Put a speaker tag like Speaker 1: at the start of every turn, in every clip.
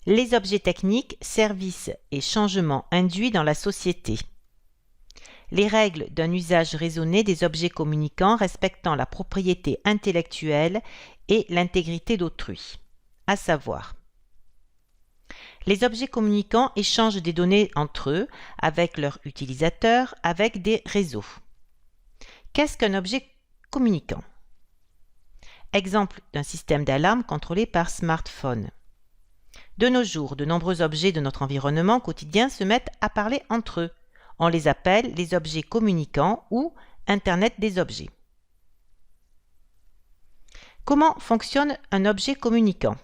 Speaker 1: Les objets techniques, services et changements induits dans la société. Les règles d'un usage raisonné des objets communicants respectant la propriété intellectuelle et l'intégrité d'autrui, à savoir les objets communicants échangent des données entre eux, avec leurs utilisateurs, avec des réseaux. Qu'est-ce qu'un objet communicant? Exemple d'un système d'alarme contrôlé par smartphone. De nos jours, de nombreux objets de notre environnement quotidien se mettent à parler entre eux. On les appelle les objets communicants ou Internet des objets. Comment fonctionne un objet communicant?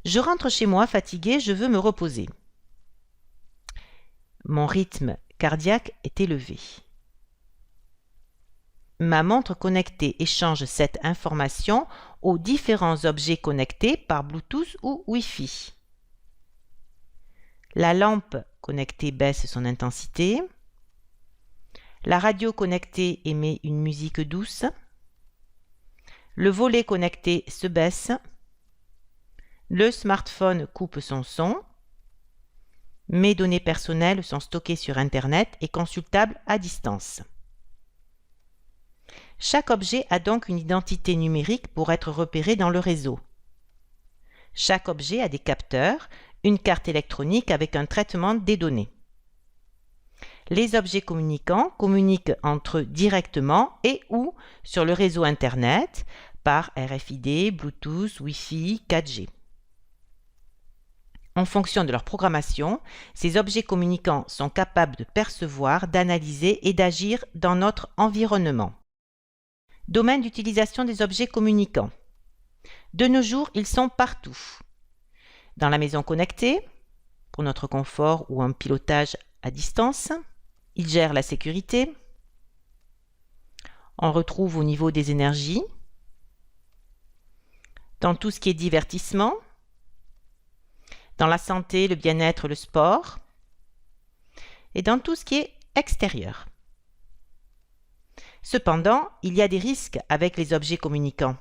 Speaker 1: Je rentre chez moi fatigué, je veux me reposer. Mon rythme cardiaque est élevé. Ma montre connectée échange cette information aux différents objets connectés par Bluetooth ou Wi-Fi. La lampe connectée baisse son intensité. La radio connectée émet une musique douce. Le volet connecté se baisse. Le smartphone coupe son son. Mes données personnelles sont stockées sur Internet et consultables à distance. Chaque objet a donc une identité numérique pour être repéré dans le réseau. Chaque objet a des capteurs, une carte électronique avec un traitement des données. Les objets communicants communiquent entre eux directement et ou sur le réseau Internet par RFID, Bluetooth, Wi-Fi, 4G. En fonction de leur programmation, ces objets communicants sont capables de percevoir, d'analyser et d'agir dans notre environnement. Domaine d'utilisation des objets communicants. De nos jours, ils sont partout. Dans la maison connectée, pour notre confort ou un pilotage à distance. Ils gèrent la sécurité. On retrouve au niveau des énergies. Dans tout ce qui est divertissement. Dans la santé, le bien-être, le sport, et dans tout ce qui est extérieur. Cependant, il y a des risques avec les objets communicants.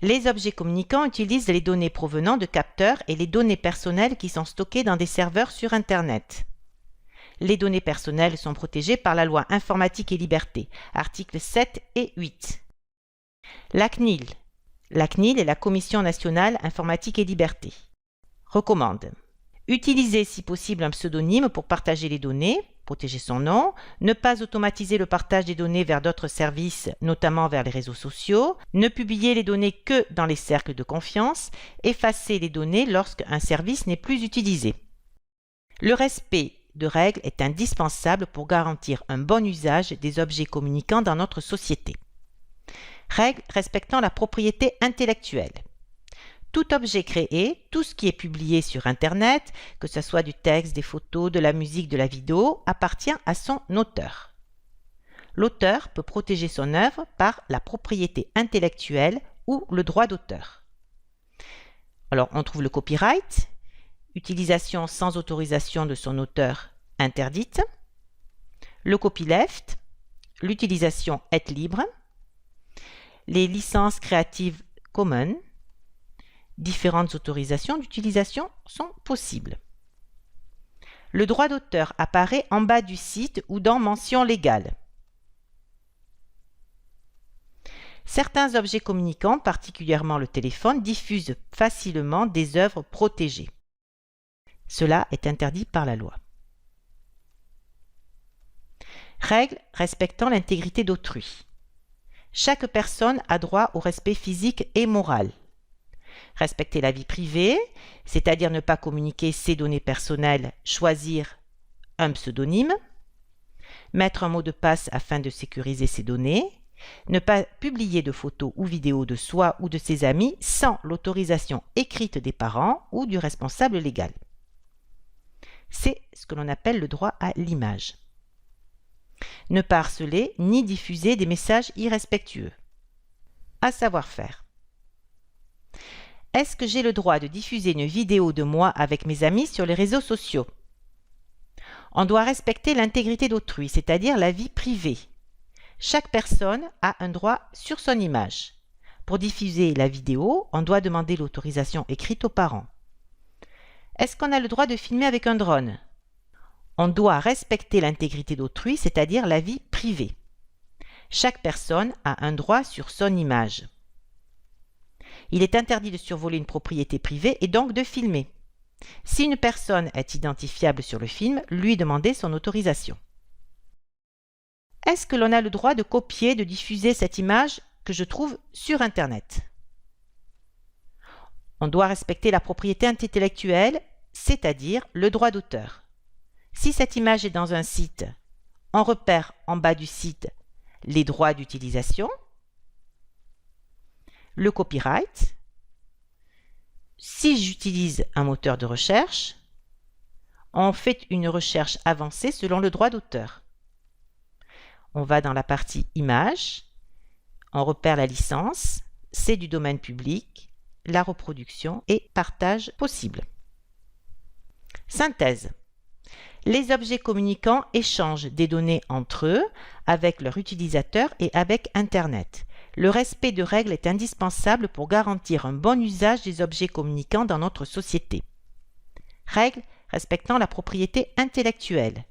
Speaker 1: Les objets communicants utilisent les données provenant de capteurs et les données personnelles qui sont stockées dans des serveurs sur Internet. Les données personnelles sont protégées par la loi Informatique et Liberté, articles 7 et 8. La CNIL est la Commission nationale Informatique et Liberté. Recommande. Utiliser si possible un pseudonyme pour partager les données, protéger son nom, ne pas automatiser le partage des données vers d'autres services, notamment vers les réseaux sociaux, ne publier les données que dans les cercles de confiance, effacer les données lorsqu'un service n'est plus utilisé. Le respect de règles est indispensable pour garantir un bon usage des objets communicants dans notre société. Règles respectant la propriété intellectuelle. Tout objet créé, tout ce qui est publié sur Internet, que ce soit du texte, des photos, de la musique, de la vidéo, appartient à son auteur. L'auteur peut protéger son œuvre par la propriété intellectuelle ou le droit d'auteur. Alors, on trouve le copyright, utilisation sans autorisation de son auteur interdite, le copyleft, l'utilisation est libre, les licences Creative Commons. Différentes autorisations d'utilisation sont possibles. Le droit d'auteur apparaît en bas du site ou dans Mention légale. Certains objets communicants, particulièrement le téléphone, diffusent facilement des œuvres protégées. Cela est interdit par la loi. Règles respectant l'intégrité d'autrui. Chaque personne a droit au respect physique et moral. Respecter la vie privée, c'est-à-dire ne pas communiquer ses données personnelles, choisir un pseudonyme, mettre un mot de passe afin de sécuriser ses données, ne pas publier de photos ou vidéos de soi ou de ses amis sans l'autorisation écrite des parents ou du responsable légal. C'est ce que l'on appelle le droit à l'image. Ne pas harceler ni diffuser des messages irrespectueux. À savoir faire. Est-ce que j'ai le droit de diffuser une vidéo de moi avec mes amis sur les réseaux sociaux? On doit respecter l'intégrité d'autrui, c'est-à-dire la vie privée. Chaque personne a un droit sur son image. Pour diffuser la vidéo, on doit demander l'autorisation écrite aux parents. Est-ce qu'on a le droit de filmer avec un drone? On doit respecter l'intégrité d'autrui, c'est-à-dire la vie privée. Chaque personne a un droit sur son image. Il est interdit de survoler une propriété privée et donc de filmer. Si une personne est identifiable sur le film, lui demander son autorisation. Est-ce que l'on a le droit de copier, de diffuser cette image que je trouve sur Internet? On doit respecter la propriété intellectuelle, c'est-à-dire le droit d'auteur. Si cette image est dans un site, on repère en bas du site les droits d'utilisation, le copyright. Si j'utilise un moteur de recherche, on fait une recherche avancée selon le droit d'auteur. On va dans la partie images, on repère la licence, c'est du domaine public, la reproduction et partage possible. Synthèse. Les objets communicants échangent des données entre eux, avec leur utilisateur et avec Internet. Le respect de règles est indispensable pour garantir un bon usage des objets communicants dans notre société. Règles respectant la propriété intellectuelle.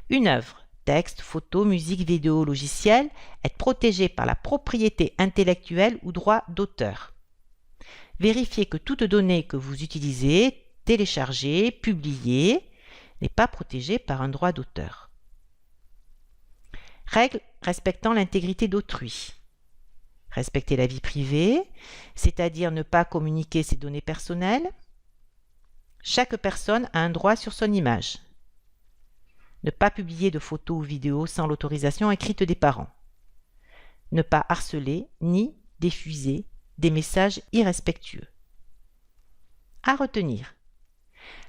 Speaker 1: Une œuvre, texte, photo, musique, vidéo, logiciel, est protégée par la propriété intellectuelle ou droit d'auteur. Vérifiez que toute donnée que vous utilisez, téléchargée, publiée, n'est pas protégée par un droit d'auteur. Règles respectant l'intégrité d'autrui. Respecter la vie privée, c'est-à-dire ne pas communiquer ses données personnelles. Chaque personne a un droit sur son image. Ne pas publier de photos ou vidéos sans l'autorisation écrite des parents. Ne pas harceler ni diffuser des messages irrespectueux. À retenir.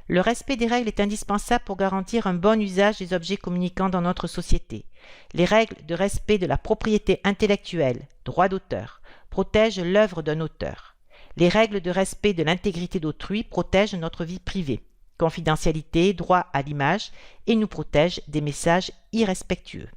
Speaker 1: Le respect des règles est indispensable pour garantir un bon usage des objets communicants dans notre société. Les règles de respect de la propriété intellectuelle, droit d'auteur, protègent l'œuvre d'un auteur. Les règles de respect de l'intégrité d'autrui protègent notre vie privée, confidentialité, droit à l'image et nous protègent des messages irrespectueux.